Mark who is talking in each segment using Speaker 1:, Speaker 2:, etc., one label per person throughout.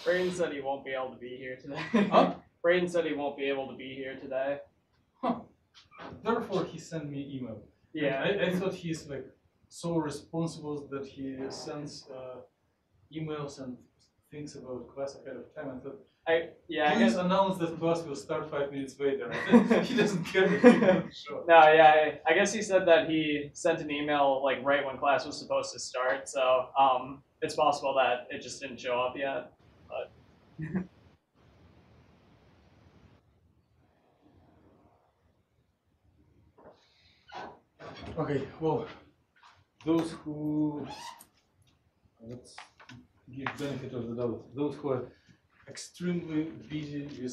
Speaker 1: Braden said he won't be able to be here today.
Speaker 2: Huh?
Speaker 1: Braden said he won't be able to be here today.
Speaker 2: Huh. Therefore, he sent me email.
Speaker 1: Yeah.
Speaker 2: I thought he's like so responsible that he sends emails and thinks about class ahead of time. I thought,
Speaker 1: I
Speaker 2: please announce that class will start 5 minutes later. He doesn't care that he doesn't show.
Speaker 1: No, yeah, I guess he said that he sent an email like right when class was supposed to start. So it's possible that it just didn't show up yet. But
Speaker 2: okay, well, those who let's give benefit of the doubt. Those who are extremely busy with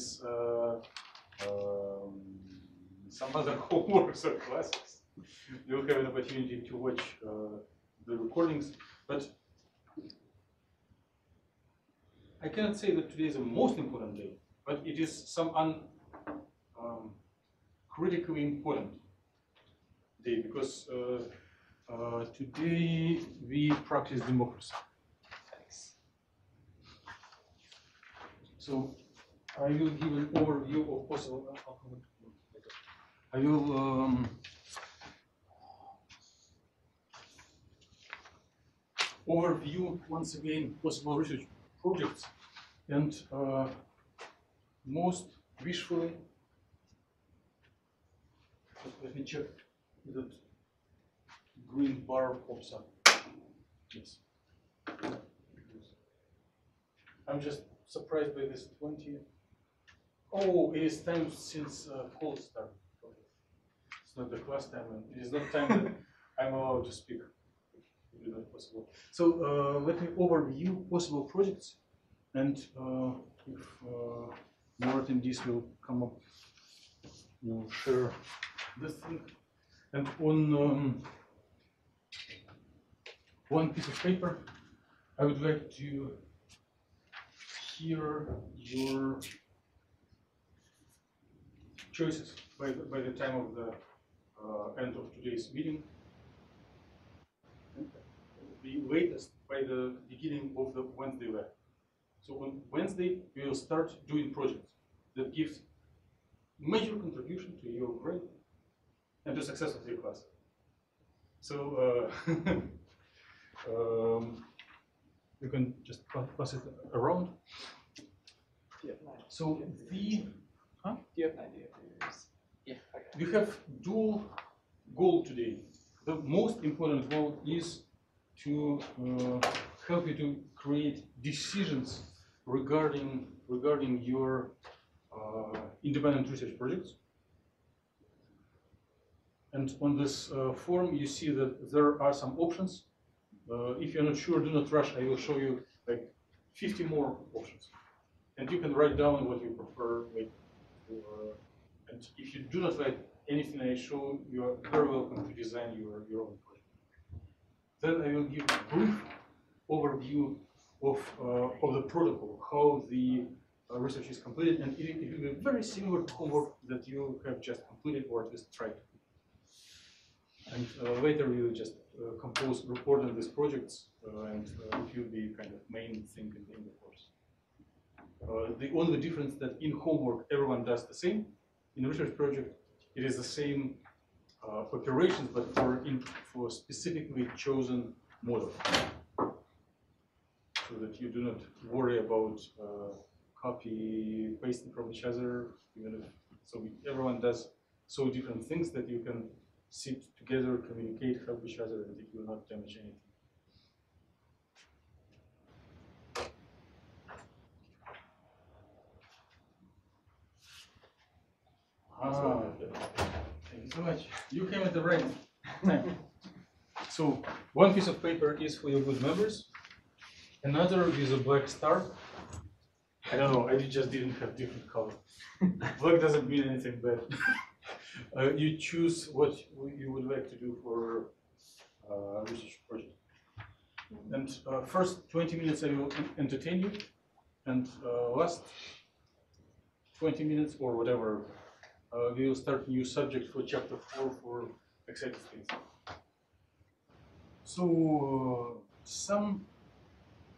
Speaker 2: some other homeworks or classes, you will have an opportunity to watch the recordings. But I cannot say that today is the most important day, but it is some critically important day because today we practice democracy.
Speaker 1: thanks.
Speaker 2: So I will give an overview of possible. I will overview once again possible research projects, and most visually, let me check that green bar pops up. Yes. I'm just surprised by this 20. Oh, it is time since call started. It's not the class time, and it is not time that I'm allowed to speak. It is not possible. So let me overview possible projects, and if more attendees will come up, we'll share this thing. And on one piece of paper, I would like to hear your choices by the time of the end of today's meeting. The latest by the beginning of the Wednesday lab. So on Wednesday, we will start doing projects that gives major contribution to your grade and to success of your class. So you can just pass it around. So the
Speaker 1: Do you have an idea for yours? Yeah. Okay.
Speaker 2: we have dual goal today. The most important goal is to help you to create decisions regarding your independent research projects. And on this form, you see that there are some options. If you're not sure, do not rush. I will show you like 50 more options, and you can write down what you prefer. And if you do not like anything I show, you are very welcome to design your own project. Then I will give a brief overview of the protocol, how the research is completed, and it will be very similar to homework that you have just completed or at least tried. And later we will just compose report on these projects, and it will be kind of main thing in the course. The only difference that in homework everyone does the same. In research project, it is the same operations, but for specifically chosen model, so that you do not worry about copy pasting from each other. Even if, so everyone does so different things that you can sit together, communicate, help each other, and it will not damage anything. Thank you so much. You came at the right time. So one piece of paper is for your good members. Another is a black star. I don't know, I just didn't have different color. Black doesn't mean anything bad. You choose what you would like to do for research project. And first 20 minutes I will entertain you, and last 20 minutes or whatever, we will start new subject for chapter 4 for excited states. So some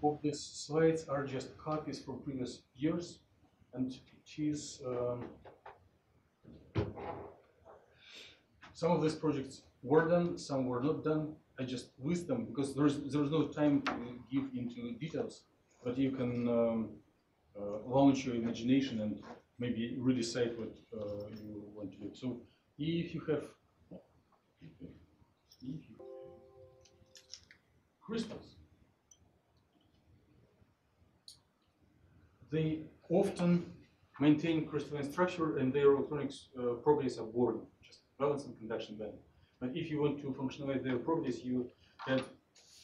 Speaker 2: of these slides are just copies from previous years, and it is some of these projects were done, some were not done. I just list them because there's no time to give into details, but you can launch your imagination and maybe redecide what you want to do. So if you have crystals, they often maintain crystalline structure and their electronics properties are boring, just valence and conduction band. But if you want to functionalize their properties, you add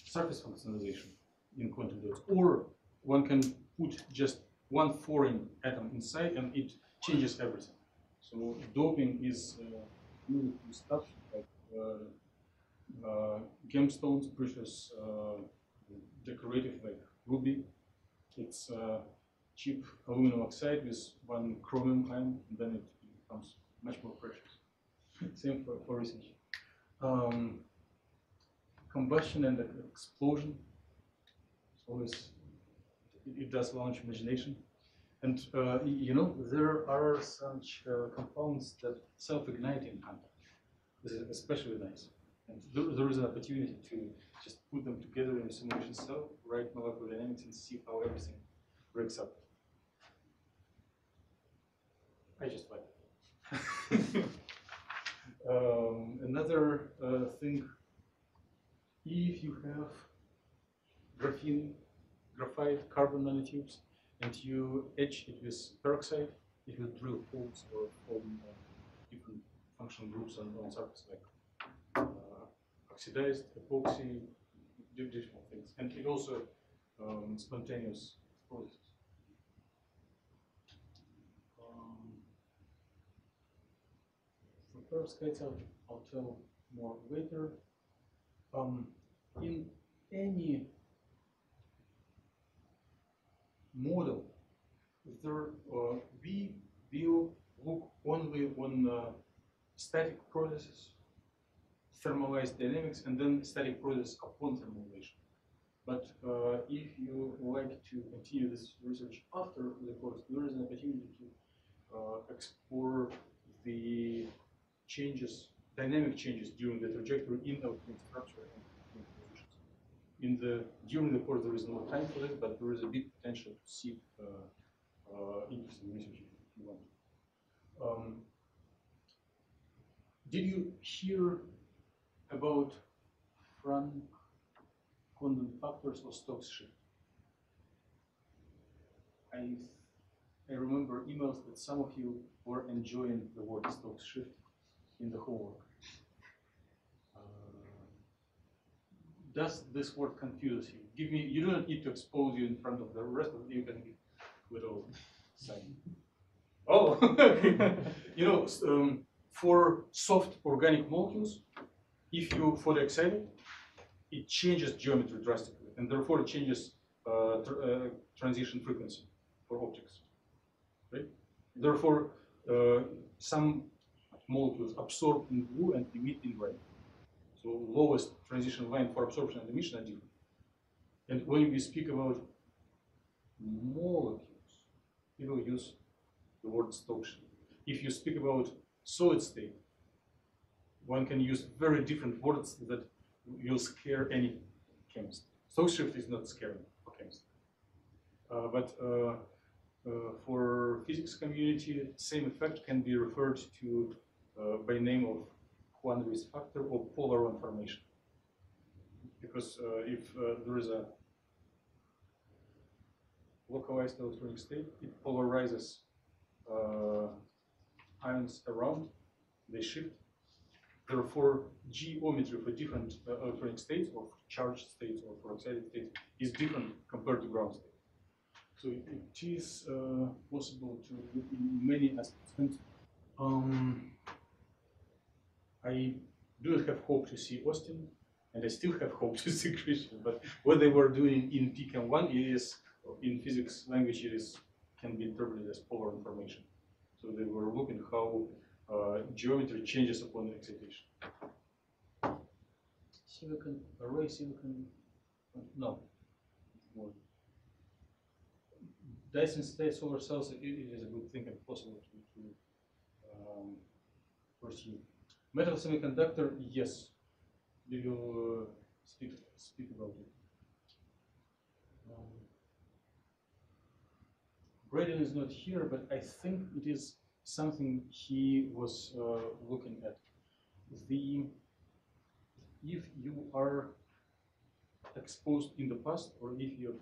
Speaker 2: surface functionalization in quantum dots, or one can put just one foreign atom inside and it changes everything. So doping is really cool stuff like gemstones, precious decorative like ruby. It's cheap aluminum oxide with one chromium ion, and then it becomes much more precious. Same for research. Combustion and explosion. It's always, it does launch imagination. And you know, there are such compounds that self-ignite in contact. This is especially nice. And there is an opportunity to just put them together in a simulation cell, write molecular dynamics, and see how everything breaks up. I just like it. Another thing, if you have graphite carbon nanotubes, and you etch it with peroxide, it will drill holes or form different functional groups on surface, like oxidized, epoxy, different things. And it also spontaneous processes. For perovskites, I'll tell more later. In any model, we will look only on static processes, thermalized dynamics, and then static process upon thermalization. But if you like to continue this research after the course, there is an opportunity to explore the changes, dynamic changes during the trajectory in electronic structure and positions. During the course, there is no time for this, but there is a big potential to seek interesting research if you want. Did you hear about Frank quantum factors or Stokes shift? I remember emails that some of you were enjoying the word Stokes shift in the homework. Does this word confuse you? You do not need to expose you in front of the rest of you, can give little sign. Oh, you know, for soft organic molecules, if you fully excite it, it changes geometry drastically, and therefore it changes transition frequency for optics. Right? Therefore, some molecules absorb in blue and emit in red. So lowest transition line for absorption and emission are different. And when we speak about molecules, people use the word Stokes shift. If you speak about solid state, one can use very different words that will scare any chemist. Stokes shift is not scary for chemists. But for physics community, same effect can be referred to by name of Quantum factor or polar one formation. Because if there is a localized electronic state, it polarizes ions around, they shift. Therefore, geometry for different electronic states, or charged states, or for excited states, is different compared to ground state. So it is possible to look in many aspects. And I do not have hope to see Austin, and I still have hope to see Christian. But what they were doing in PChem1 is, in physics language, can be interpreted as polar information. So they were looking how geometry changes upon excitation. Silicon, array silicon, no. Dyson state solar cells, it is a good thing and possible to pursue. Metal semiconductor, yes, we will speak about it. Braden is not here, but I think it is something he was looking at. If you are exposed in the past, or if you're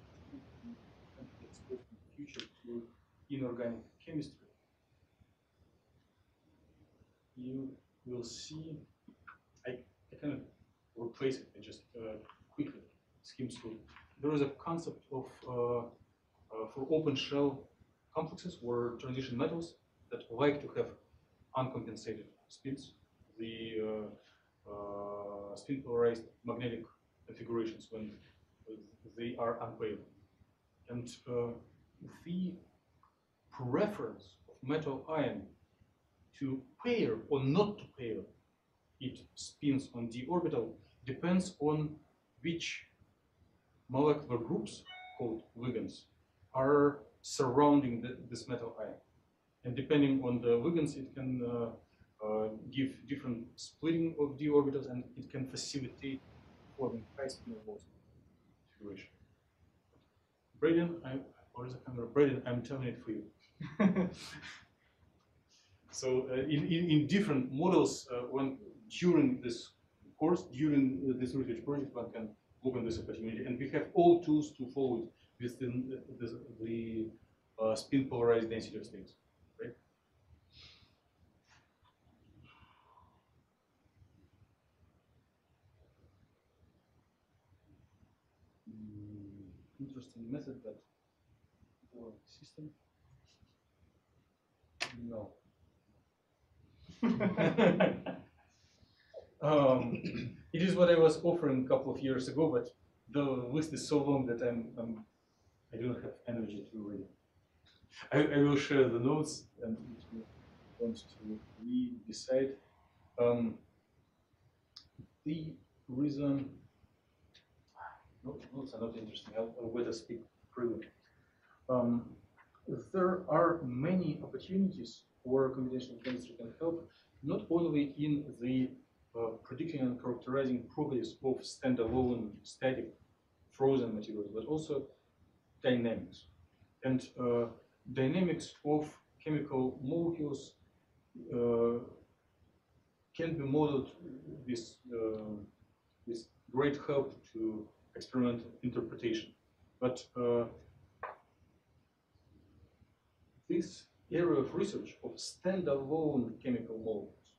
Speaker 2: exposed in the future to inorganic chemistry, you will see. I cannot replace it. I just quickly skim through. There is a concept of for open shell complexes or transition metals that like to have uncompensated spins, the spin polarized magnetic configurations when they are unpaired. And the preference of metal ion to pair or not to pair its spins on d orbital depends on which molecular groups called ligands are surrounding this metal ion. And depending on the ligands, it can give different splitting of d orbitals, and it can facilitate forming high spin or low spin configuration. Braden, where's the camera? Braden, I'm telling it for you. So in different models, when during this course, during this research project, one can look on this opportunity, and we have all tools to follow it within the spin polarized density of states, right? Interesting method, but for system, no. It is what I was offering a couple of years ago, but the list is so long that I don't have energy to read it. I will share the notes, and if you want to re-decide. The reason notes are not interesting. I'll better speak freely. There are many opportunities where computational chemistry can help, not only in the predicting and characterizing properties of standalone static frozen materials, but also dynamics. And dynamics of chemical molecules can be modeled with great help to experimental interpretation. But this area of research of standalone chemical molecules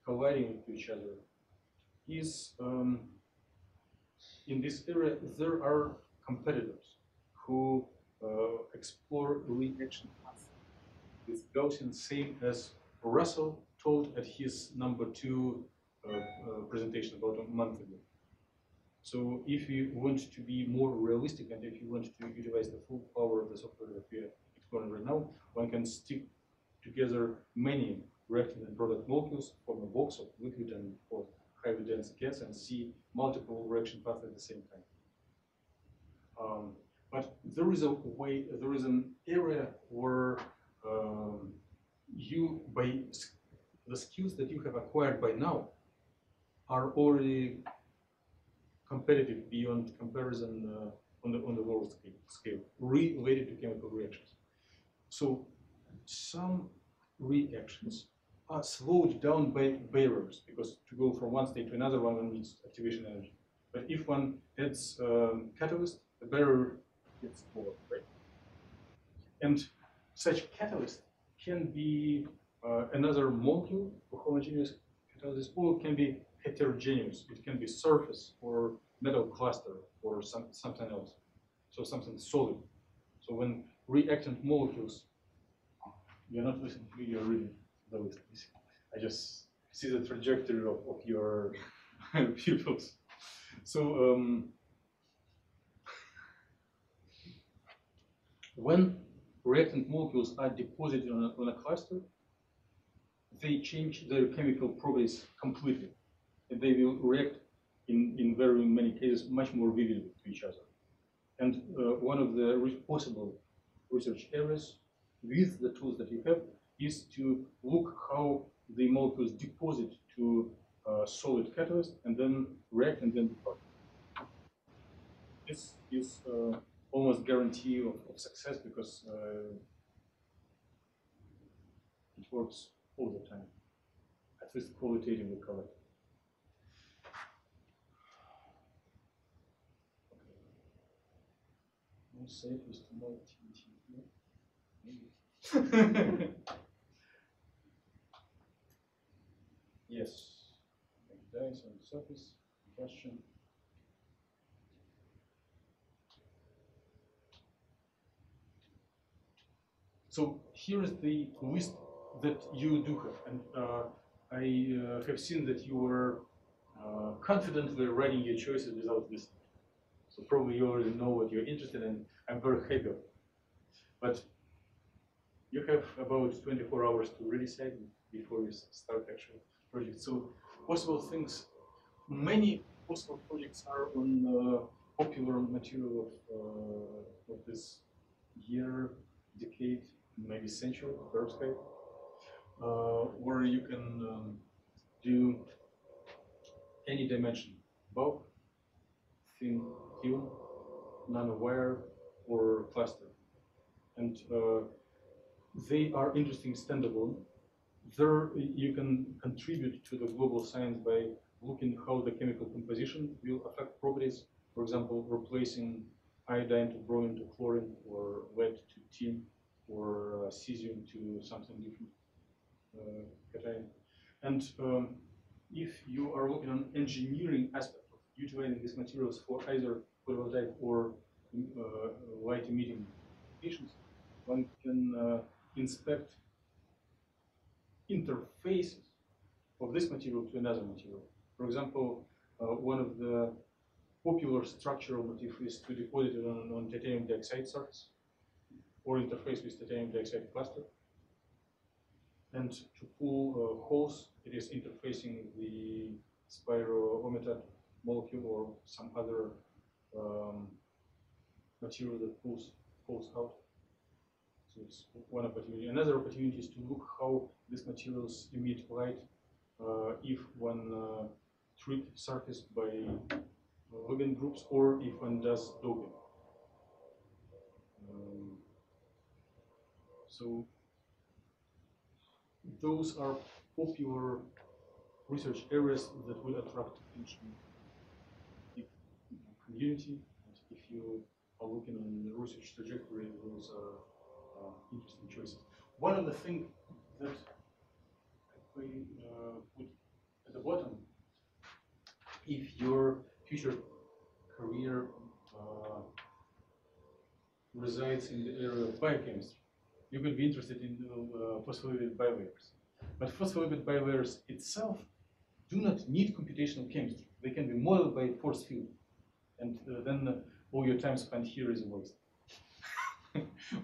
Speaker 2: colliding with each other is, in this area, there are competitors who explore reaction paths with Gaussian, same as Russell told at his #2 presentation about a month ago. So if you want to be more realistic, and if you want to utilize the full power of the software that we are exploring right now, one can stick together many reactant and product molecules, form a box of liquid and or highly dense gas, and see multiple reaction paths at the same time. But there is a way, there is an area where you, by the skills that you have acquired by now, are already competitive beyond comparison on the world scale, related to chemical reactions. So some reactions are slowed down by barriers, because to go from one state to another one needs activation energy. But if one adds catalyst, the barrier gets smaller, right? And such catalyst can be another molecule for homogeneous catalysis, or it can be heterogeneous. It can be surface or metal cluster or something else. So something solid. So when reactant molecules, you're not listening to me, you're reading the list. I just see the trajectory of your pupils. So when reactant molecules are deposited on a cluster, they change their chemical properties completely, and they will react in very many cases much more vividly to each other. And one of the possible research areas with the tools that you have is to look how the molecules deposit to solid catalyst and then react and then depart. This is almost guarantee of success because it works all the time, at least qualitatively correct. No safe is to know activity here. Maybe. Yes. Dice on the surface. Question. So here is the list that you do have, and I have seen that you were confidently writing your choices without listening. So probably you already know what you're interested in. I'm very happy. But you have about 24 hours to really decide before you start actual project. So possible things, many possible projects are on popular material of this year, decade, maybe century, perovskite, where you can do any dimension, bulk, thin film, nanowire, or cluster. And they are interesting standalone. There you can contribute to the global science by looking how the chemical composition will affect properties. For example, replacing iodine to bromine to chlorine, or lead to tin, or cesium to something different, cation. And if you are looking on engineering aspect of utilizing these materials for either photovoltaic or light emitting applications, one can inspect interfaces of this material to another material. For example, one of the popular structural motifs is to deposit it on titanium dioxide surface or interface with titanium dioxide cluster. And to pull holes, it is interfacing the spirometal molecule or some other material that pulls holes out. So it's one opportunity. Another opportunity is to look how these materials emit light if one treat surface by ligand groups or if one does doping. So those are popular research areas that will attract attention in the community. And if you are looking on the research trajectory, those are interesting choices. One of the things that I put at the bottom, if your future career resides in the area of biochemistry, you could be interested in phospholipid bilayers. But phospholipid bilayers itself do not need computational chemistry. They can be modeled by force field. And then all your time spent here is a waste.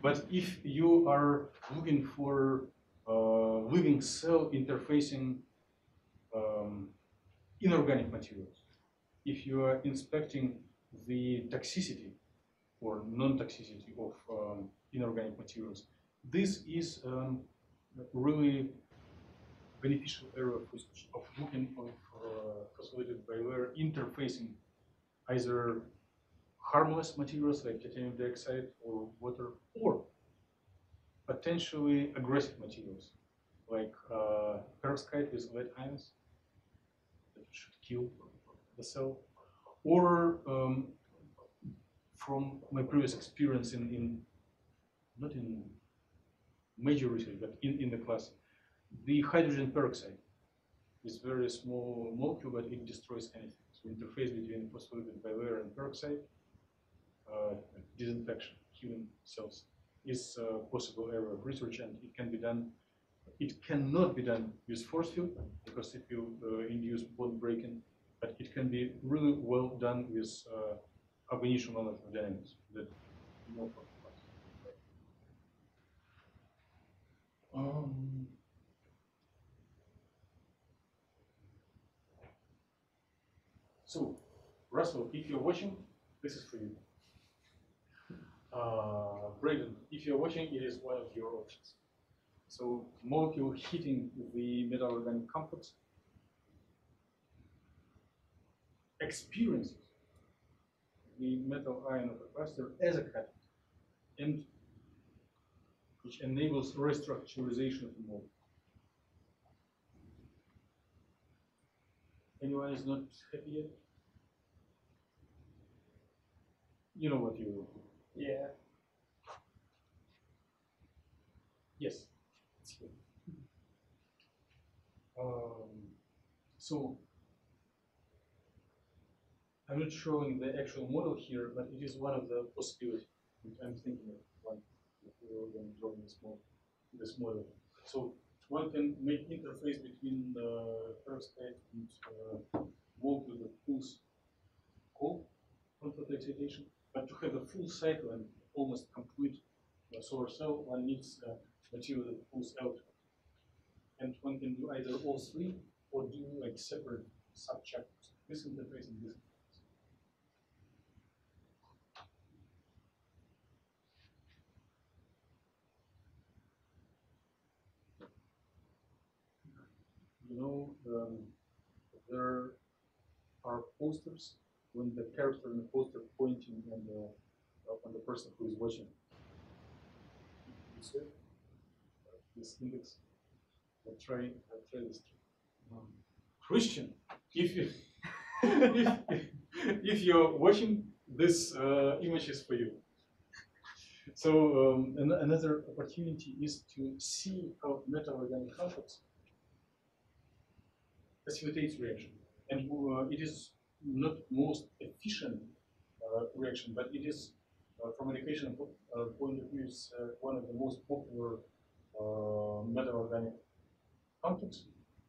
Speaker 2: But if you are looking for living cell interfacing inorganic materials, if you are inspecting the toxicity or non-toxicity of inorganic materials, this is really beneficial area of research, of looking of phospholipid bilayer interfacing either harmless materials like titanium dioxide or water, or potentially aggressive materials like perovskite with lead ions that should kill the cell, or from my previous experience not in major research, but in the class, the hydrogen peroxide is very small molecule, but it destroys anything. So interface between phospholipid bilayer and peroxide, disinfection, killing cells, is a possible area of research, and it can be done. It cannot be done with force field because it will induce bond breaking, but it can be really well done with ab initio molecular dynamics. That you know from class. So, Russell, if you're watching, this is for you. Braden, if you're watching, it is one of your options. So molecule hitting the metal organic complex experiences the metal ion of a cluster as a catalyst, and which enables restructurization of the molecule. Anyone is not happy yet? You know what you...
Speaker 1: Yeah.
Speaker 2: Yes. So I'm not showing the actual model here, but it is one of the possibilities. I'm thinking of one that we're going to draw this model. So one can make interface between the perovskite and molecule that pulls coal from photoexcitation. But to have a full cycle and almost complete solar cell, one needs material that pulls out. And one can do either all three or do like separate subchapters. This interface and this interface. You know, there are posters when the character in the poster pointing on the person who is watching. You see this index. I'll try this. Christian, if you if you're watching, this image is for you. So another opportunity is to see how metal organic complex facilitates reaction, and it is not most efficient reaction, but it is from an equation point of view, is one of the most popular metal organic complex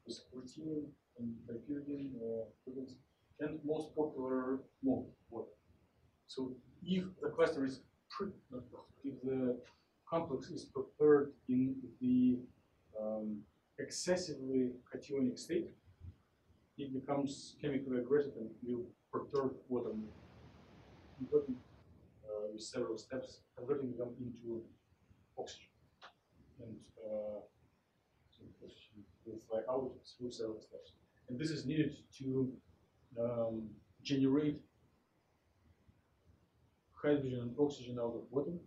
Speaker 2: with ruthenium and dipyridine and most popular water. So if the cluster is if the complex is prepared in the excessively cationic state, it becomes chemically aggressive and will perturb water movement, with several steps, converting them into oxygen. And oxygen will fly out through several steps. And this is needed to generate hydrogen and oxygen out of water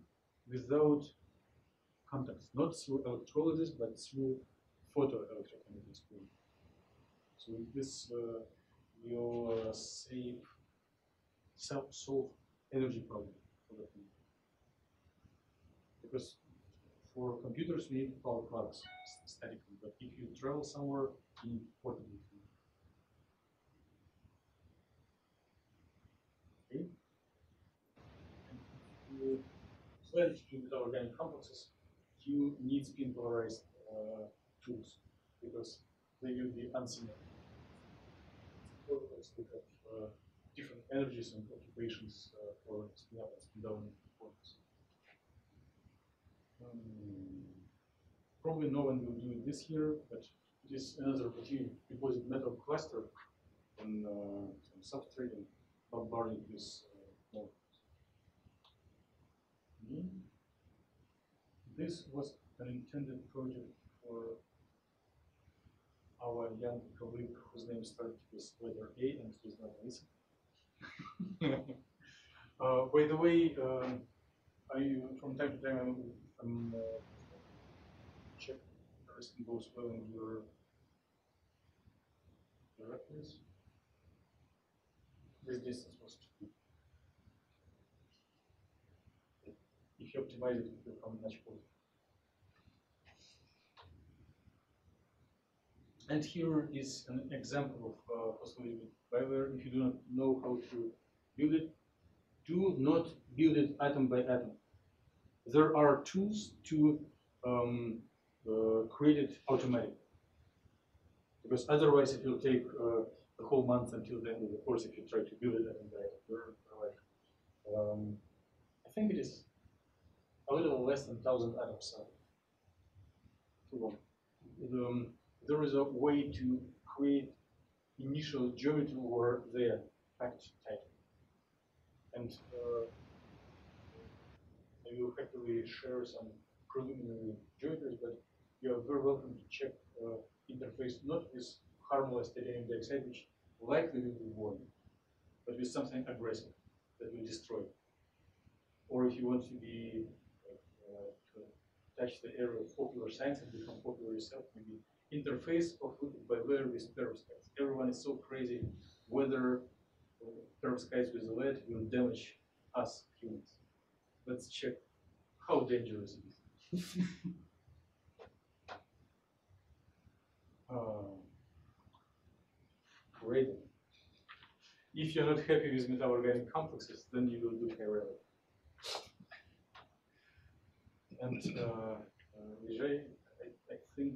Speaker 2: without contacts, not through electrolysis, but through photoelectrochemical screening. So this will solve energy problem for the thing. Because for computers we need power products statically, but if you travel somewhere, you need portable. Okay. And if you plan to do with organic complexes, you need spin polarized tools because they will be unsymmetric. We have different energies and occupations for spin up and spin down performance. Probably no one will do it this year, but it is another opportunity to deposit metal cluster on some substrate and bombarding this molecules. This was an intended project for our young colleague whose name started with letter A and is not Lisa. By the way, from time to time I'm check everything goes well in your reference. This distance was too big. If you optimize it, it will become much closer. And here is an example of phospholipid bilayer. If you do not know how to build it, do not build it atom by atom. There are tools to create it automatically. Because otherwise it will take the whole month until the end of the course if you try to build it atom by atom. I think it is a little less than 1,000 atoms. Too long. There is a way to create initial geometry where they are packed tight. And I will happily share some preliminary geometries, but you are very welcome to check interface not with harmless titanium dioxide, which likely will be worn, but with something aggressive that will destroy. Or if you want to be to touch the area of popular science and become popular yourself, maybe interface of liquid by layer with perovskites. Everyone is so crazy whether perovskites with lead will damage us humans. Let's check how dangerous it is. Great. If you're not happy with metal organic complexes, then you will do high relic. And Vijay, I think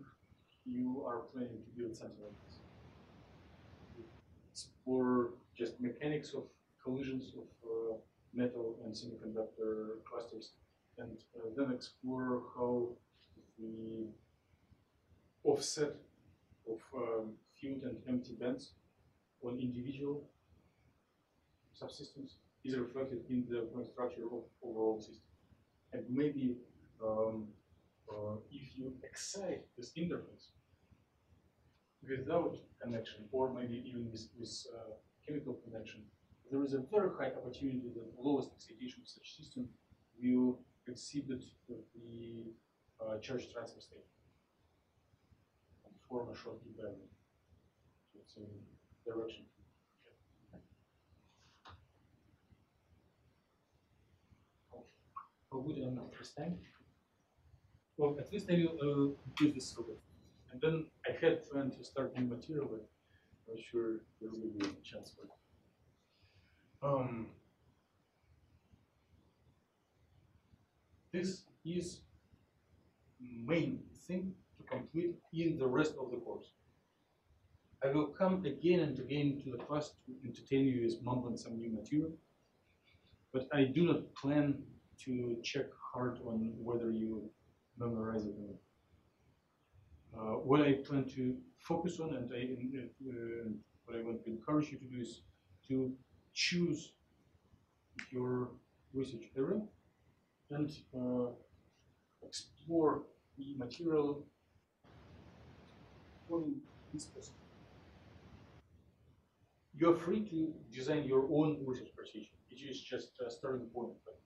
Speaker 2: you are planning to build something like this. Explore just mechanics of collisions of metal and semiconductor clusters, and then explore how the offset of filled and empty bands on individual subsystems is reflected in the point structure of overall system. And maybe if you excite this interface without connection, or maybe even with chemical connection, there is a very high opportunity that lowest excitation of such system will exhibit the charge transfer state and form a short barrier. So it's a direction. How good am I first time? Well, at least I will do this for it. And then I had planned to start new material, but I'm not sure there will be a chance for it. This is main thing to complete in the rest of the course. I will come again and again to the class to entertain you with mumbling some new material, but I do not plan to check hard on whether you memorize it or not. What I plan to focus on, and what I want to encourage you to do, is to choose your research area and explore the material according to this process. You're free to design your own research procedure. It is just a starting point, but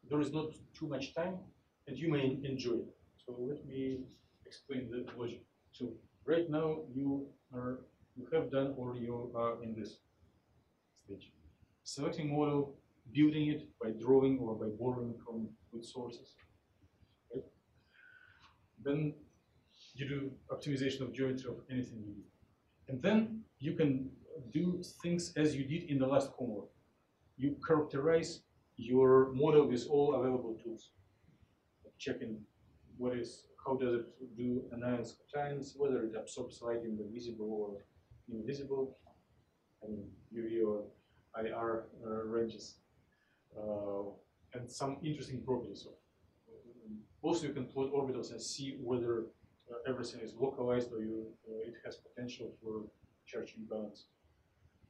Speaker 2: there is not too much time, and you may enjoy it. So let me explain the logic. So right now you have done, or you are in this stage. Selecting model, building it by drawing or by borrowing from good sources. Right? Then you do optimization of geometry of anything you do. And then you can do things as you did in the last homework. You characterize your model with all available tools. Checking how does it do anions, cations, whether it absorbs light in the visible or invisible, UV or IR ranges, and some interesting properties of. Also, you can plot orbitals and see whether everything is localized or it has potential for charge imbalance.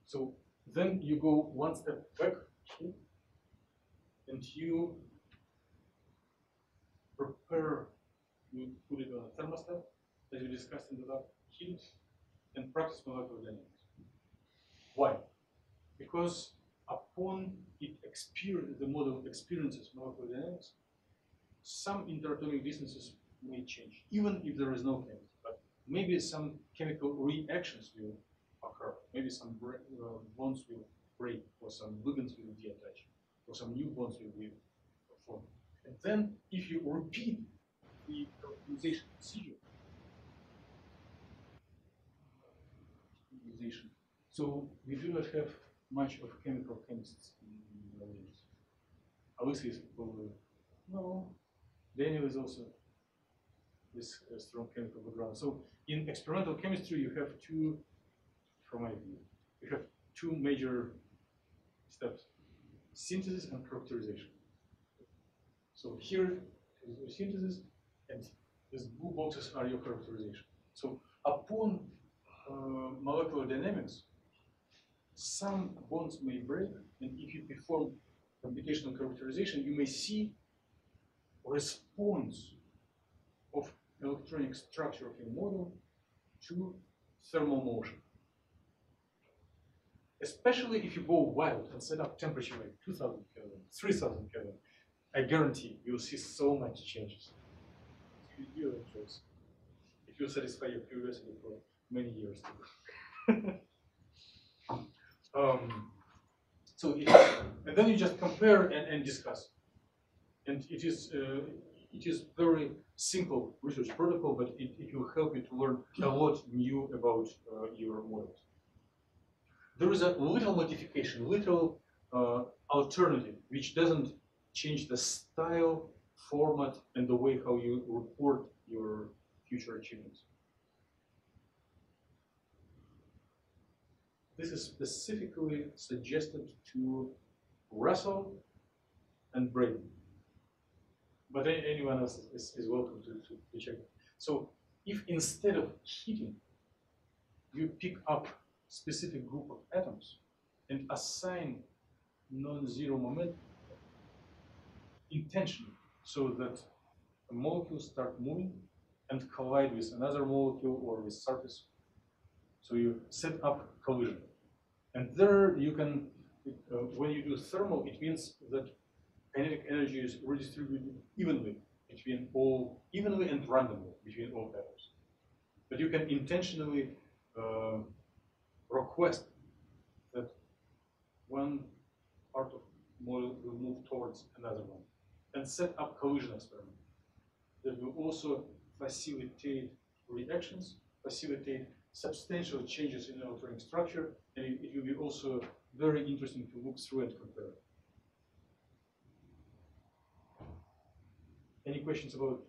Speaker 2: So then you go one step back and you prepare, you put it on a thermostat, as we discussed in the lab, heat, and practice molecular dynamics. Why? Because upon the model experiences molecular dynamics, some interatomic distances may change, even if there is no chemistry. But maybe some chemical reactions will occur. Maybe some bonds will break, or some ligands will deattach, or some new bonds will be formed. And then, if you repeat the characterization procedure, so we do not have much of chemical chemists in the audience. Alexei is probably no. Daniel is also this strong chemical background. So in experimental chemistry, you have two, from my view, you have two major steps: synthesis and characterization. So here is your synthesis, and these blue boxes are your characterization. So upon molecular dynamics, some bonds may break, and if you perform computational characterization, you may see response of electronic structure of your model to thermal motion. Especially if you go wild and set up temperature like 2000 Kelvin, 3000 Kelvin, I guarantee you'll see so much changes. You enjoy it. It will satisfy your curiosity for many years. And then you just compare and discuss. And it is very simple research protocol, but it will help you to learn a lot new about your models. There is a little modification, little alternative, which doesn't change the style, format, and the way how you report your future achievements. This is specifically suggested to Russell and Braden. But anyone else is welcome to check it. So if instead of heating, you pick up specific group of atoms and assign non-zero momentum intentionally, so that a molecule start moving and collide with another molecule or with surface. So you set up collision. And there you can, when you do thermal, it means that kinetic energy is redistributed evenly and randomly between all atoms. But you can intentionally request that one part of model will move towards another one and set up collision experiment that will also facilitate reactions, facilitate substantial changes in electronic structure, and it will be also very interesting to look through and compare. Any questions about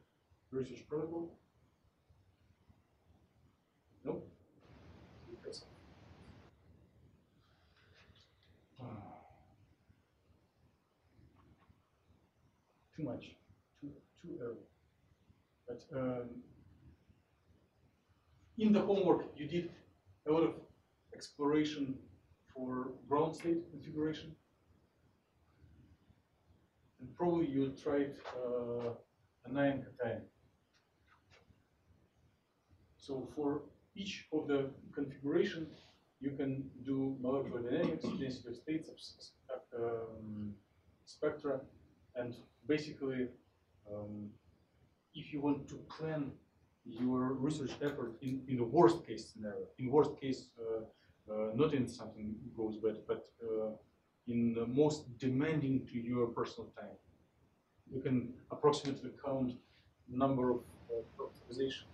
Speaker 2: research protocol? No? Too much, too early. But in the homework, you did a lot of exploration for ground state configuration. And probably you tried anion cation. So for each of the configuration, you can do molecular dynamics, density of states, spectra, and basically, if you want to plan your research effort in the worst case scenario, in worst case, not in something goes bad, but in the most demanding to your personal time, you can approximately count number of characterization,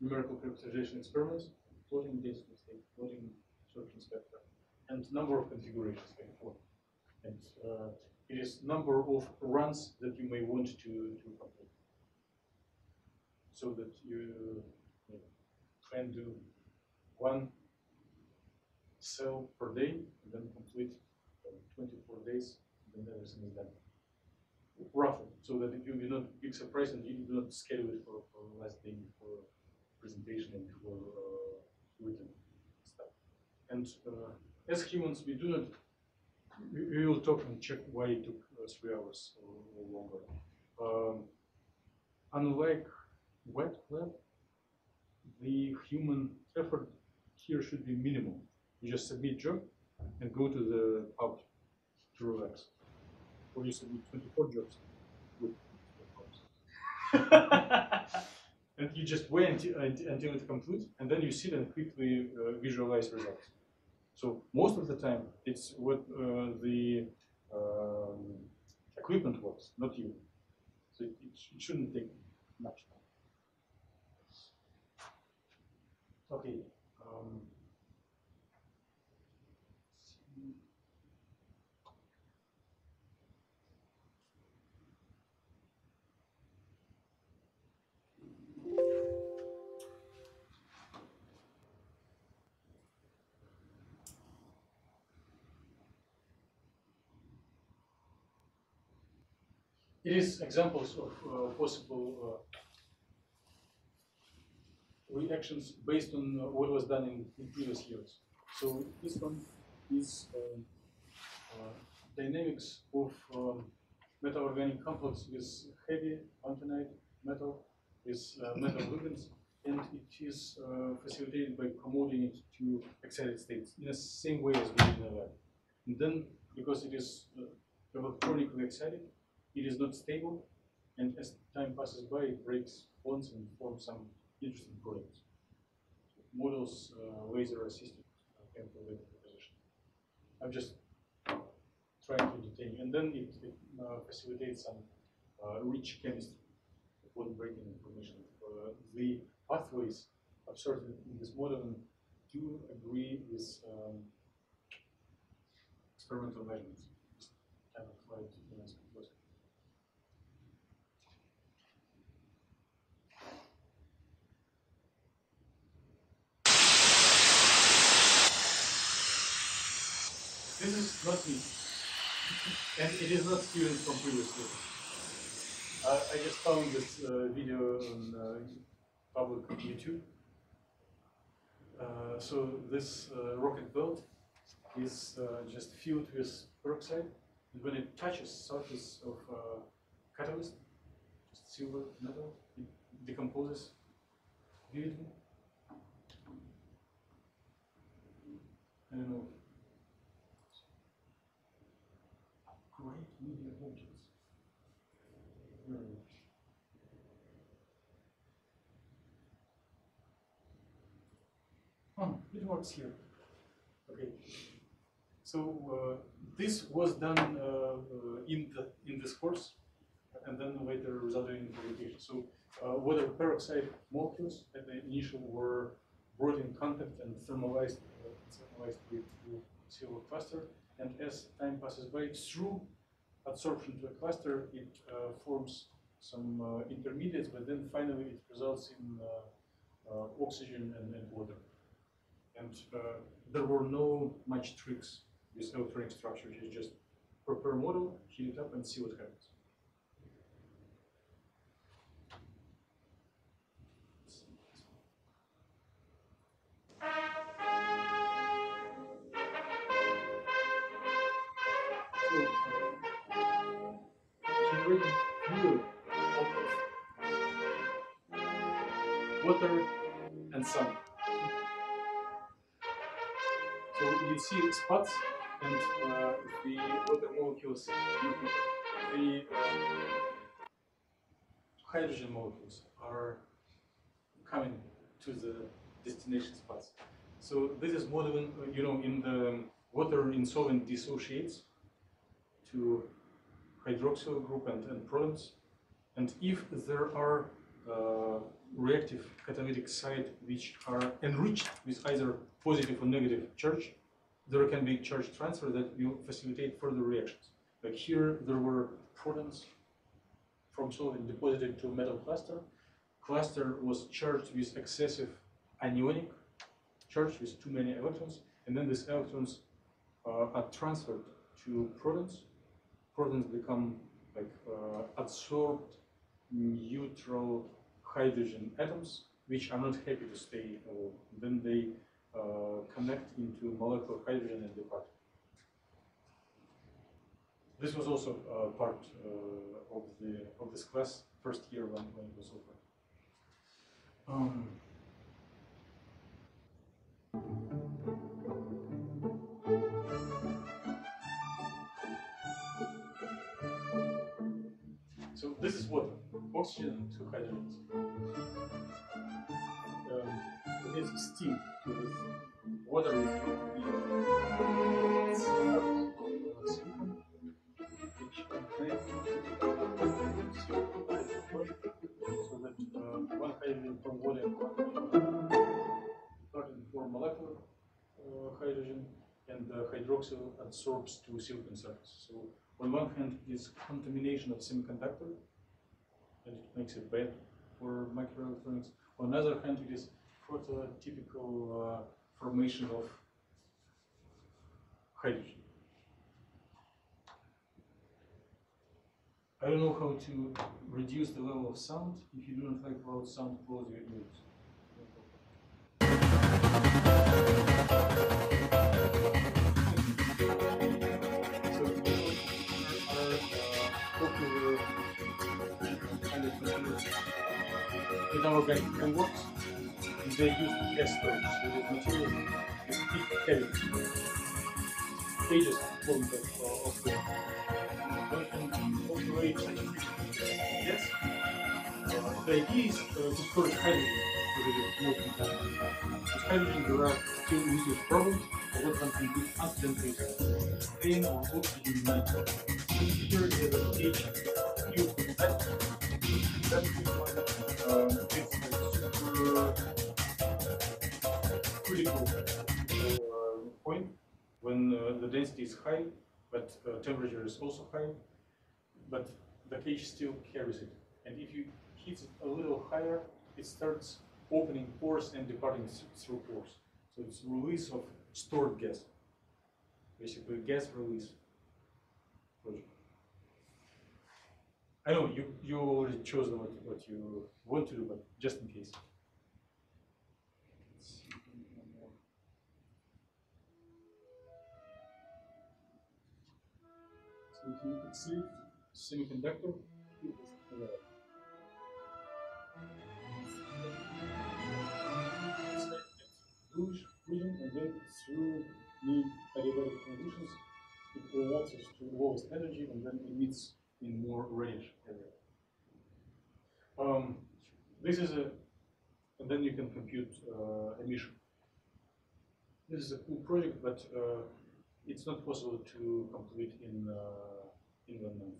Speaker 2: numerical characterization experiments, plotting density state, plotting sorption spectra, and number of configurations going forward. And it is number of runs that you may want to complete, so that you can do one cell per day, and then complete 24 days, and then everything is done. Roughly, so that it will be not big surprise and you do not schedule it for last day before presentation and for written stuff. And as humans, we do not. We will talk and check why it took 3 hours or longer. Unlike wet lab, the human effort here should be minimal. You just submit job and go to the pub to relax. Or you submit 24 jobs with and you just wait until it completes, and then you sit and quickly visualize results. So most of the time, it's what the equipment works, not you. So it shouldn't take much time. Okay. It is examples of possible reactions based on what was done in previous years. So this one is dynamics of metal organic complex with heavy lanthionide metal with metal ligands, and it is facilitated by promoting it to excited states in the same way as we did in the lab. And then, because it is electronically excited, it is not stable, and as time passes by, it breaks bonds and forms some interesting products. Models laser assisted chemical vapor deposition. I'm just trying to detain you. And then it facilitates some rich chemistry upon breaking information. The pathways observed in this model do agree with experimental measurements. Just kind of try to answer the question. This is not me, and it is not students from previous year. I just found this video on public YouTube. So this rocket belt is just filled with peroxide, and when it touches surface of catalyst, just silver metal, it decomposes vividly. I don't know. Great media objects. Oh, it works here. Okay. So this was done in this course, and then later resulted in publication. So water peroxide molecules at the initial were brought in contact and thermalized with the silver cluster, and as time passes by, through adsorption to a cluster, it forms some intermediates, but then finally it results in oxygen and water. And there were no much tricks with electronic structures. You just prepare a model, heat it up, and see what happens. So, generating fluid out of water and sun. So you see spots, and the water molecules, the hydrogen molecules are coming to the destination spots. So this is modeling, in the water in solvent dissociates to hydroxyl group and protons. And if there are reactive catalytic sites which are enriched with either positive or negative charge, there can be charge transfer that will facilitate further reactions. Like here, there were protons from solvent deposited to a metal cluster. Cluster was charged with excessive anionic charge with too many electrons, and then these electrons are transferred to protons. Protons become like adsorbed neutral hydrogen atoms, which are not happy to stay alone. Then they connect into molecular hydrogen and depart. This was also part of this class, first year when it was over. So this is water, oxygen and two hydrogens. It is steam to this water is silicon, which contain so that one hydrogen from water starting from molecular hydrogen, and the hydroxyl adsorbs to silicon surface. So on one hand is contamination of semiconductor, and it makes it bad for microelectronics. On the other hand, it is prototypical formation of hydrogen. I don't know how to reduce the level of sound. If you do not like loud sound, close your ears. So, inorganic frameworks, they use gas storage. So this material is big heavy stages formed of the calculate gas. The idea is to store hydrogen with molten hydrogen. With hydrogen, there are still research problems for what one can do accidentally staying or oxygen united. Here is the H cube atom. That is one it's super critical point when the density is high, but temperature is also high, but the cage still carries it. And if you heat it a little higher, it starts opening pores and departing through pores. So it's release of stored gas, basically gas release project. I know you already chose what you want to do, but just in case. So if you can see semiconductor, bluish region, and then through the adiabatic conditions, it relaxes to lowest energy and then emits in more reddish area. This is and then you can compute emission. This is a cool project, but it's not possible to complete in 1 month.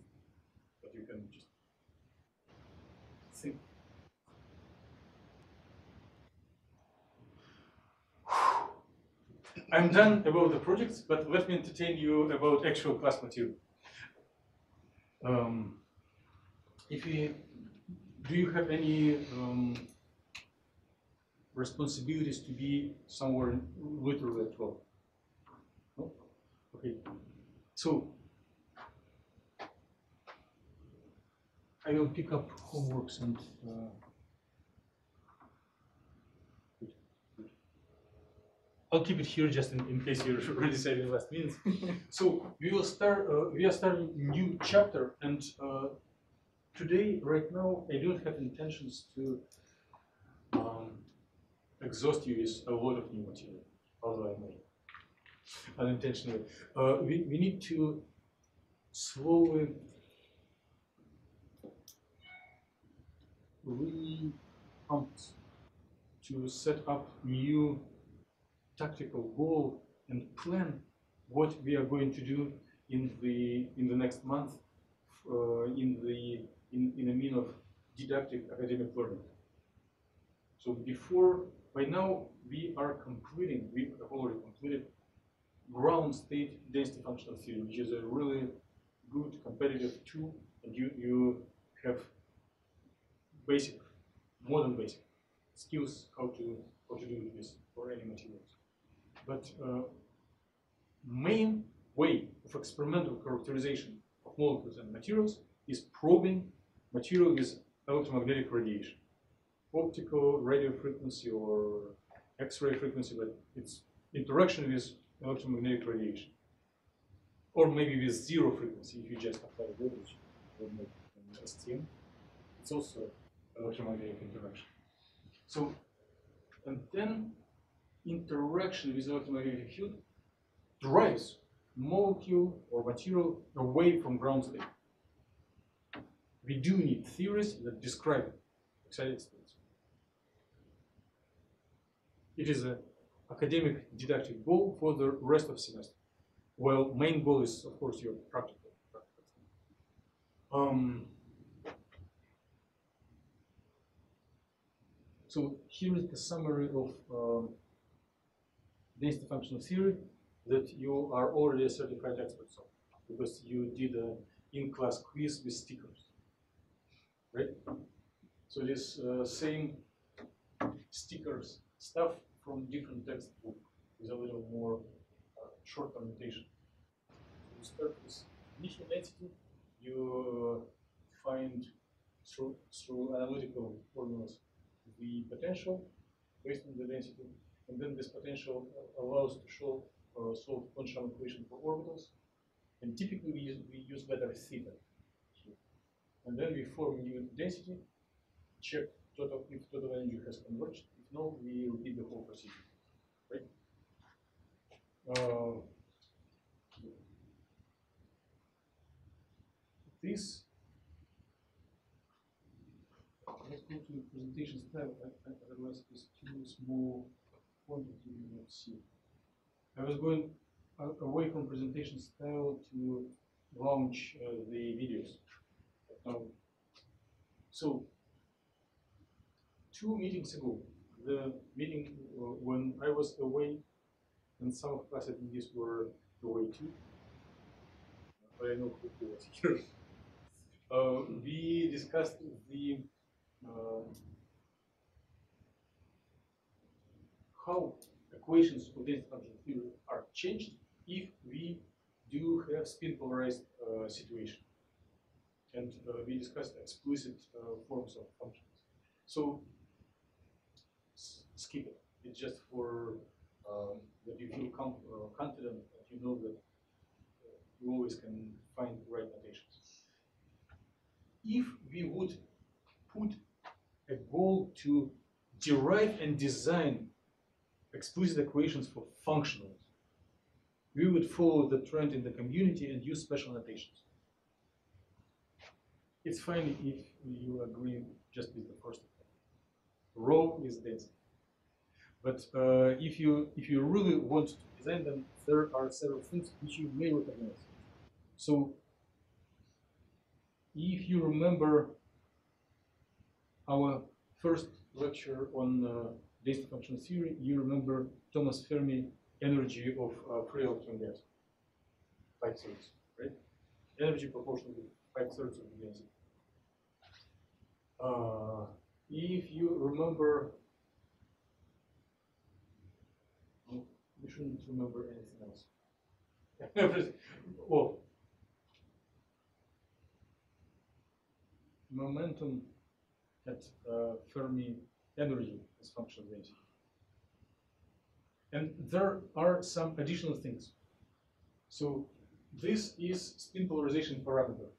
Speaker 2: But you can just think. I'm done about the projects, but let me entertain you about actual class material. Do you have any responsibilities to be somewhere literally at 12? No? Okay. So I will pick up homeworks and I'll keep it here just in case you already said in the last minute. So we will start. We are starting a new chapter, and today, right now, I don't have intentions to exhaust you with a lot of new material, although I may unintentionally. We need to slowly re-prompt to set up new tactical goal and plan what we are going to do in the next month in a mean of didactic academic learning. So by now we have already completed ground state density functional theory, which is a really good competitive tool, and you have modern basic skills how to do this for any materials. But main way of experimental characterization of molecules and materials is probing material with electromagnetic radiation, optical, radio frequency, or X-ray frequency, but it's interaction with electromagnetic radiation, or maybe with zero frequency if you just apply voltage or STM. It's also electromagnetic interaction. So, and then interaction with electromagnetic field drives molecule or material away from ground state. We do need theories that describe excited states. It is an academic didactic goal for the rest of the semester. Well, main goal is, of course, your practical. So here is the summary of density functional theory that you are already a certified expert of, because you did an in-class quiz with stickers, right? So this same stickers stuff from different textbook with a little more short notation. So you start with initial density, you find through analytical formulas the potential based on the density, and then this potential allows to solve Quantum equation for orbitals, and typically we use vector theta here. And then we form new density, check total energy has converged. If no, we repeat the whole procedure, right? This, let's go to the presentation style, otherwise it's too small quantity you will not see. I was going away from presentation style to launch the videos. So, 2 meetings ago, the meeting when I was away, and some of class attendees were away too, but I know who was here. We discussed the how equations of density function theory are changed if we do have spin polarized situation. And we discussed explicit forms of functions. So skip it. It's just for that you feel confident that you know that you always can find the right notations. If we would put a goal to derive and design explicit equations for functionals, we would follow the trend in the community and use special notations. It's fine if you agree just with the first one. Rho is density. But if you really want to design them, there are several things which you may recognize. So if you remember our first lecture on density function theory, you remember Thomas Fermi energy of free electron gas, 5/3, right? Energy proportional to 5/3 of the density. If you remember, well, you shouldn't remember anything else. Well, momentum at Fermi energy is function of density. And there are some additional things. So this is spin polarization parameter.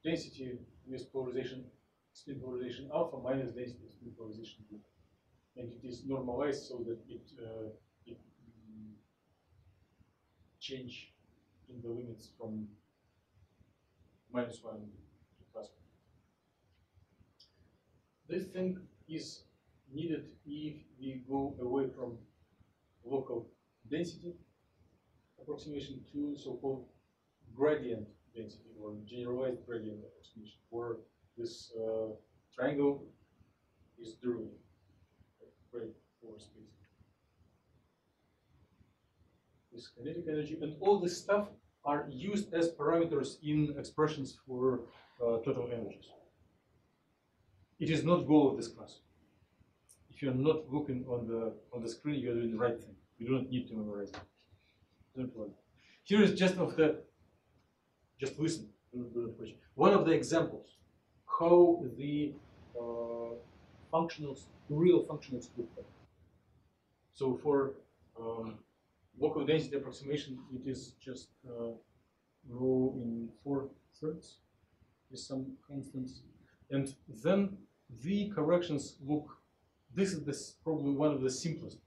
Speaker 2: Density with polarization, spin polarization alpha minus density spin polarization beta. And it is normalized so that it change in the limits from -1 to +1. This thing is needed if we go away from local density approximation to so-called gradient density or generalized gradient approximation, where this triangle is derivative, right, over space. This kinetic energy and all this stuff are used as parameters in expressions for total energies. It is not goal of this class. If you're not looking on the screen, you're doing the right thing. You don't need to memorize it. Don't worry. Here is just listen. One of the examples how the functionals, real functionals look like. So for local density approximation, it is just rho in 4/3 with some constants, and then the corrections look. This is probably one of the simplest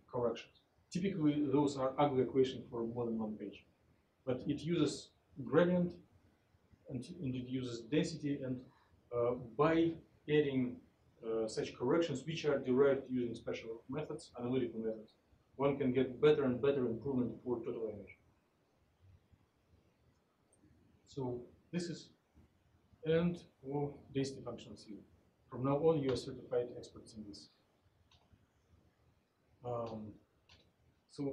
Speaker 2: corrections. Typically, those are ugly equations for more than one page, but it uses gradient and it uses density, and by adding such corrections, which are derived using special methods, analytical methods, one can get better and better improvement for total energy. So this is end of density functional theory. From now on, you are certified experts in this. So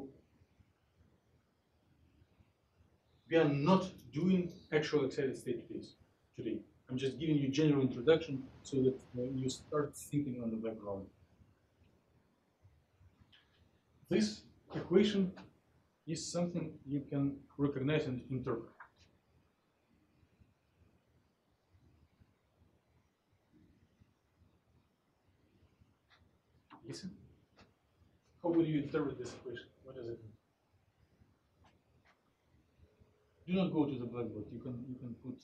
Speaker 2: we are not doing actual excited state today. I'm just giving you general introduction so that you start thinking on the background. This equation is something you can recognize and interpret. Listen. How would you interpret this equation? What does it mean? Do not go to the blackboard. You can put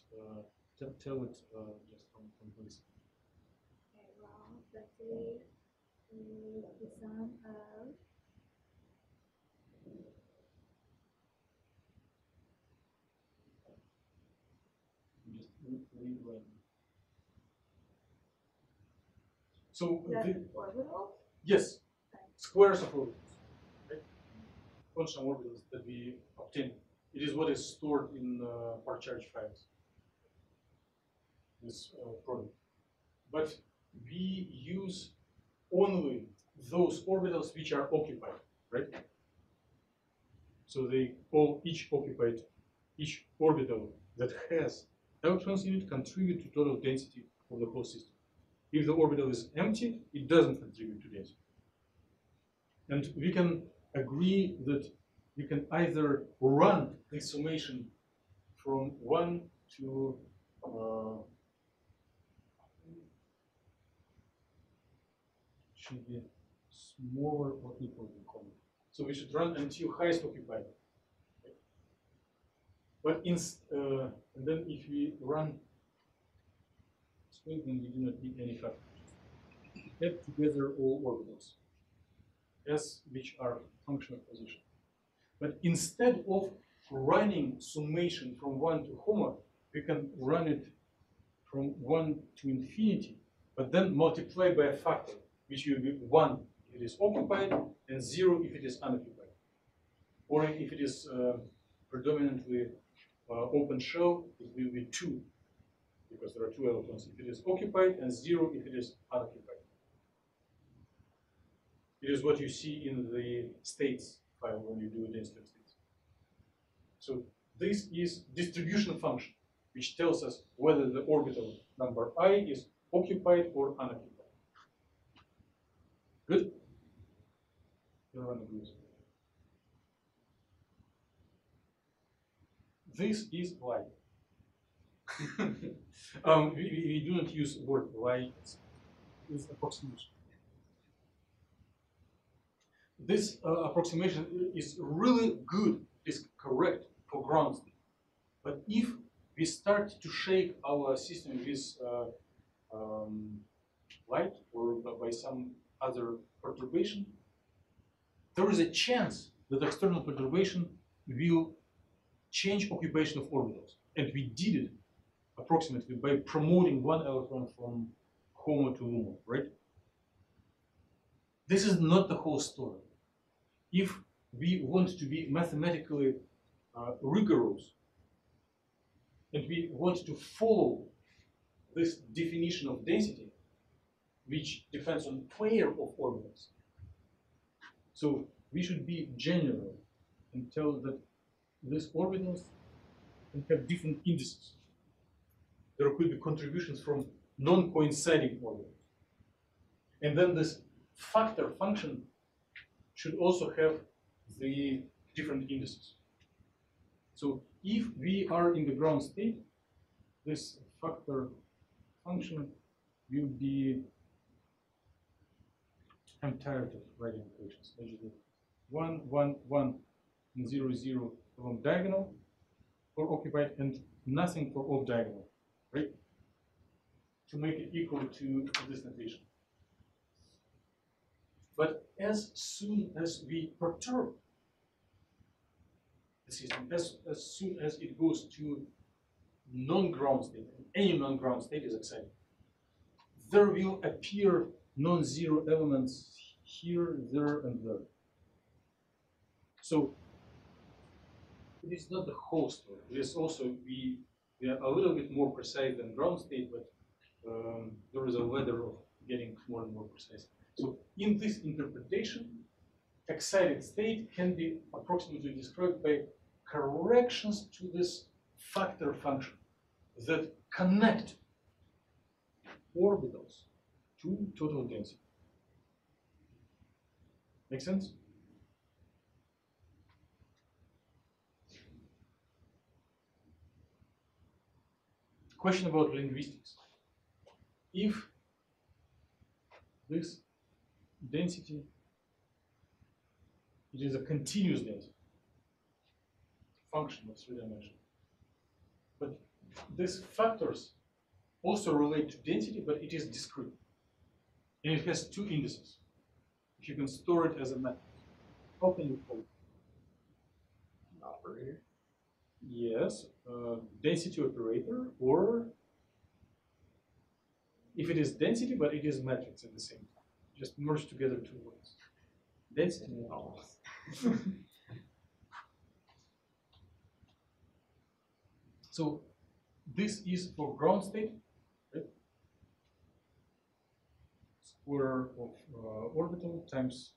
Speaker 2: tell it just from place.
Speaker 3: Okay, well, let's say the sum of
Speaker 2: Just rerun. So
Speaker 3: orbital.
Speaker 2: yes, squares of orbitals, right? Quantum orbitals that we obtain. It is what is stored in part charge files. This product, but we use only those orbitals which are occupied, right? So they all each orbital that has electrons in it contribute to total density of the whole system. If the orbital is empty, it doesn't contribute to density. And we can agree that you can either run this summation from 1 to should be smaller or equal to common. So we should run until highest occupied. But and then if we run swing, then we do not need any factor. Add together all orbitals, S which are function of position. But instead of running summation from 1 to HOMA, we can run it from 1 to infinity, but then multiply by a factor, which will be 1 if it is occupied and 0 if it is unoccupied. Or if it is predominantly open shell, it will be 2, because there are 2 electrons if it is occupied and 0 if it is unoccupied. It is what you see in the states file when you do density of states. So this is distribution function, which tells us whether the orbital number I is occupied or unoccupied. Good? Everyone agrees. This is light. We do not use the word light. It's approximation. This approximation is really good, is correct for ground state. But if we start to shake our system with light or by some other perturbation, there is a chance that external perturbation will change occupation of orbitals. And we did it approximately by promoting one electron from HOMO to LUMO, right? This is not the whole story. If we want to be mathematically rigorous, and we want to follow this definition of density, which depends on pair of orbitals, so we should be general and tell that these orbitals can have different indices. There could be contributions from non-coinciding orbitals. And then this factor function should also have the different indices. So if we are in the ground state, this factor function will be, I'm tired of writing equations. 1, 1, 1, and 0, 0 along diagonal for occupied and nothing for off diagonal, right? To make it equal to this notation. But as soon as we perturb the system, as soon as it goes to non-ground state, any non-ground state is excited, there will appear non-zero elements here, there, and there. So it is not the whole story. It is also, we are a little bit more precise than ground state, but there is a ladder of getting more and more precise. So in this interpretation, excited state can be approximately described by corrections to this factor function that connect orbitals to total density. Make sense? Question about linguistics. If this density, it is a continuous density, function of 3 dimensions. But these factors also relate to density, but it is discrete. and it has two indices. If you can store it as a matrix, how can you call it?
Speaker 4: Operator.
Speaker 2: Yes, density operator, or if it is density, but it is matrix at the same time. Just merge together two words. Density.
Speaker 4: Oh.
Speaker 2: So this is for ground state, right? Square of orbital times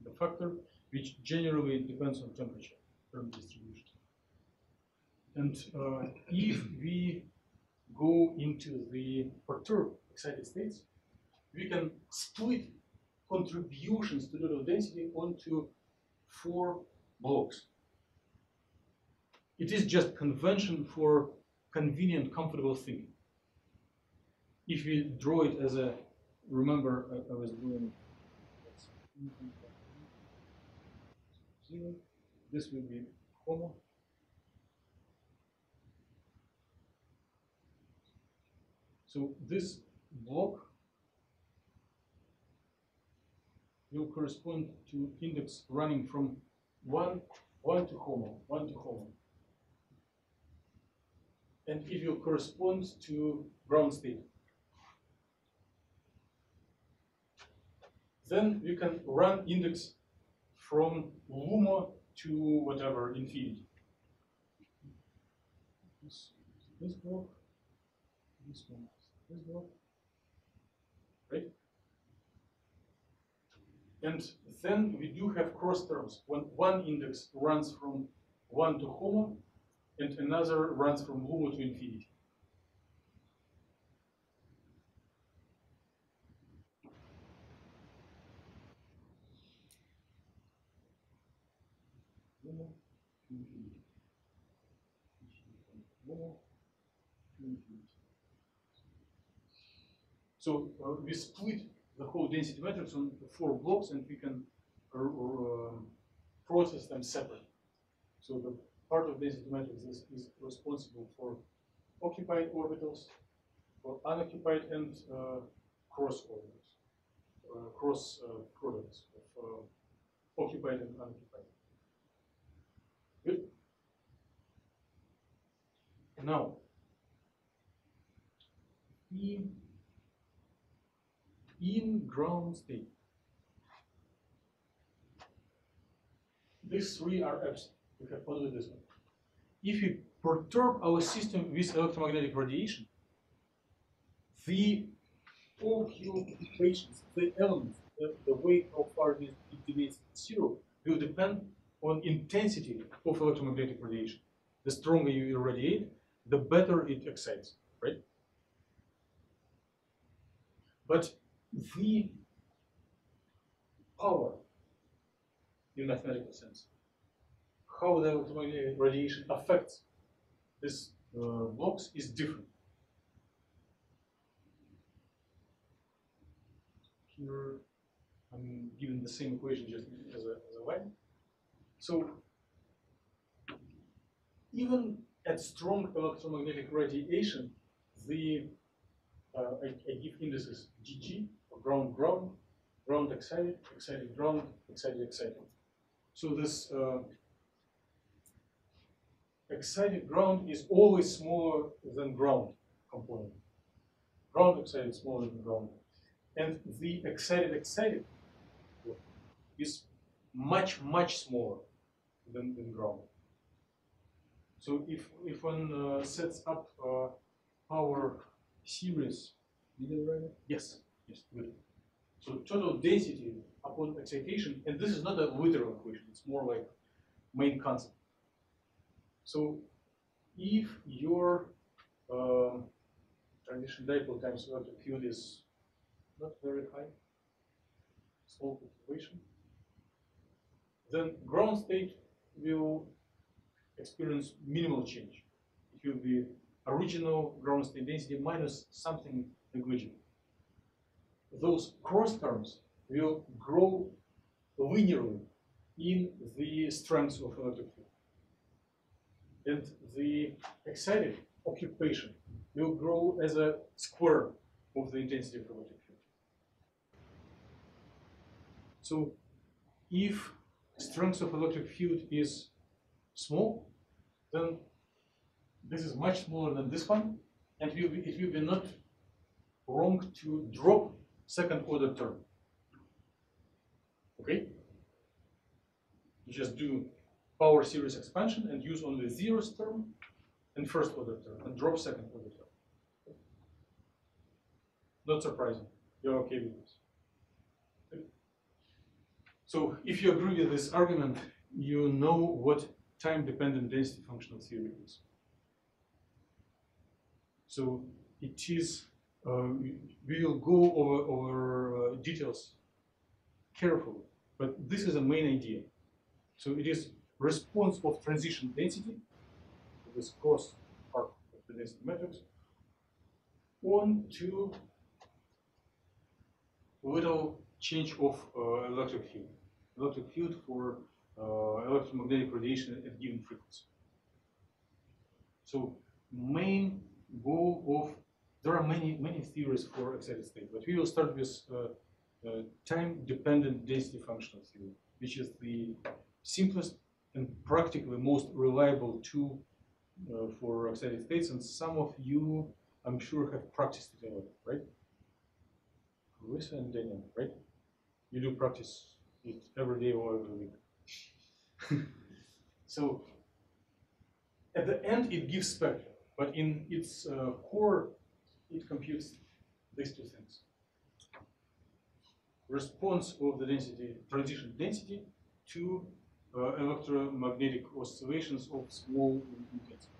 Speaker 2: the factor, which generally depends on temperature term distribution. And if we go into the perturbed excited states, we can split contributions to total density onto 4 blocks. It is just convention for convenient, comfortable thinking. If we draw it as a, remember, I was doing this will be HOMO. So this block will correspond to index running from 1 to HOMO, 1 to HOMO. And it will correspond to ground state. Then we can run index from LUMO to whatever, infinity. This block, this one, this block, right? And then we do have cross terms when one index runs from 1 to HOMO and another runs from LUMO to infinity. LUMO to infinity. LUMO to infinity. So we split the whole density matrix on 4 blocks, and we can process them separately. So the part of density matrix is responsible for occupied orbitals, for unoccupied, and cross orbitals, cross products of occupied and unoccupied. Good. Now, in ground state, these 3 are absent. We have only this one. If we perturb our system with electromagnetic radiation, the occupations, the elements, the way how far it deviates from 0 will depend on intensity of electromagnetic radiation. The stronger you irradiate, the better it excites, right? But the power, in mathematical sense, how the electromagnetic radiation affects these blocks is different. Here, I'm given the same equation just as a line. So, even at strong electromagnetic radiation, the I give indices GG for ground, ground excited, excited ground, excited, excited. So this excited ground is always smaller than ground component. Ground excited is smaller than ground. And the excited is much, much smaller than ground. So if one sets up our series, yes, good. So total density upon excitation, and this is not a literal equation, it's more like main concept. So if your transition dipole times electric field is not very high, small fluctuation, then ground state will experience minimal change. It will be original ground state density minus something negligible. Those cross terms will grow linearly in the strength of electric field. And the excited occupation will grow as a square of the intensity of electric field. So if strength of electric field is small, then this is much smaller than this one, and it will be not wrong to drop second order term. Okay? You just do power series expansion and use only zeroth term and first order term and drop second order term. Not surprising. You're okay with this. Okay. So if you agree with this argument, you know what time-dependent density functional theory is. So it is, we will go over details carefully, but this is a main idea. So it is response of transition density, this cross part of the density matrix, on to little change of electric field. Electric field for electromagnetic radiation at given frequency. So main goal of, there are many theories for excited state, but we will start with time-dependent density functional theory, which is the simplest and practically most reliable tool for excited states, and some of you, I'm sure, have practiced it already, right? Carissa and Daniel, right? You do practice it every day or every week. So at the end, it gives spectrum, but in its core, it computes these two things. Response of the density, transition density to electromagnetic oscillations of small intensity.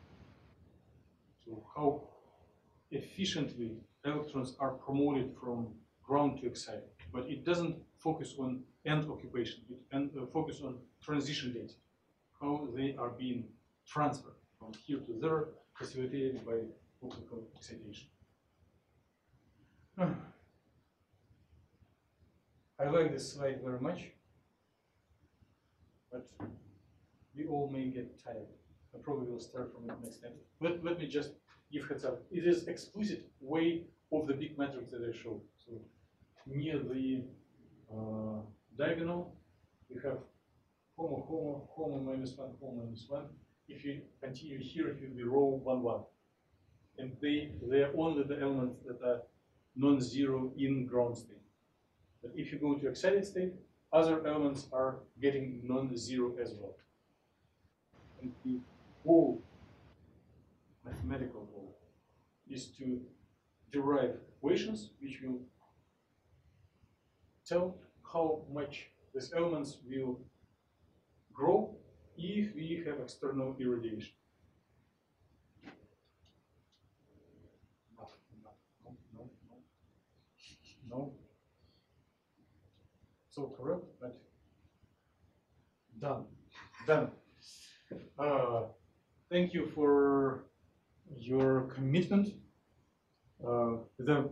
Speaker 2: So how efficiently electrons are promoted from ground to excited, but it doesn't focus on end occupation, it focuses on transition density, how they are being transferred from here to there, facilitated by optical excitation. I like this slide very much, but we all may get tired. I probably will start from it next time. Let me just give heads up. It is explicit way of the big matrix that I showed. So near the diagonal, we have homo, homo, homo minus 1, homo minus 1. If you continue here, it will be row 1, 1. And they are only the elements that are non-zero in ground state. But if you go to excited state, other elements are getting non-zero as well. And the goal, mathematical goal, is to derive equations which will tell how much these elements will grow if we have external irradiation. No. So correct, but done. Thank you for your commitment. The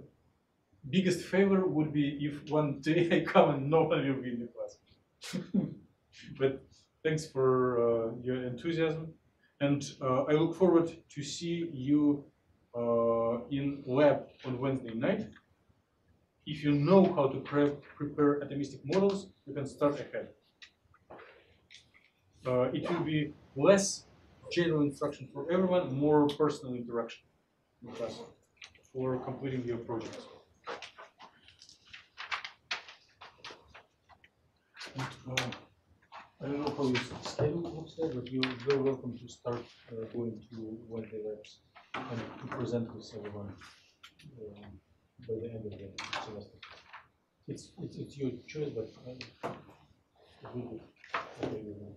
Speaker 2: biggest favor would be if one day I come and no one will be in the class. But thanks for your enthusiasm, and I look forward to see you in lab on Wednesday night. If you know how to prepare atomistic models, you can start ahead. It will be less general instruction for everyone, more personal interaction in class for completing your projects. I don't know how your schedule looks like, but you're very welcome to start going to Wednesday labs and to present with everyone by the end of the semester. It's your choice, but it will be okay with me.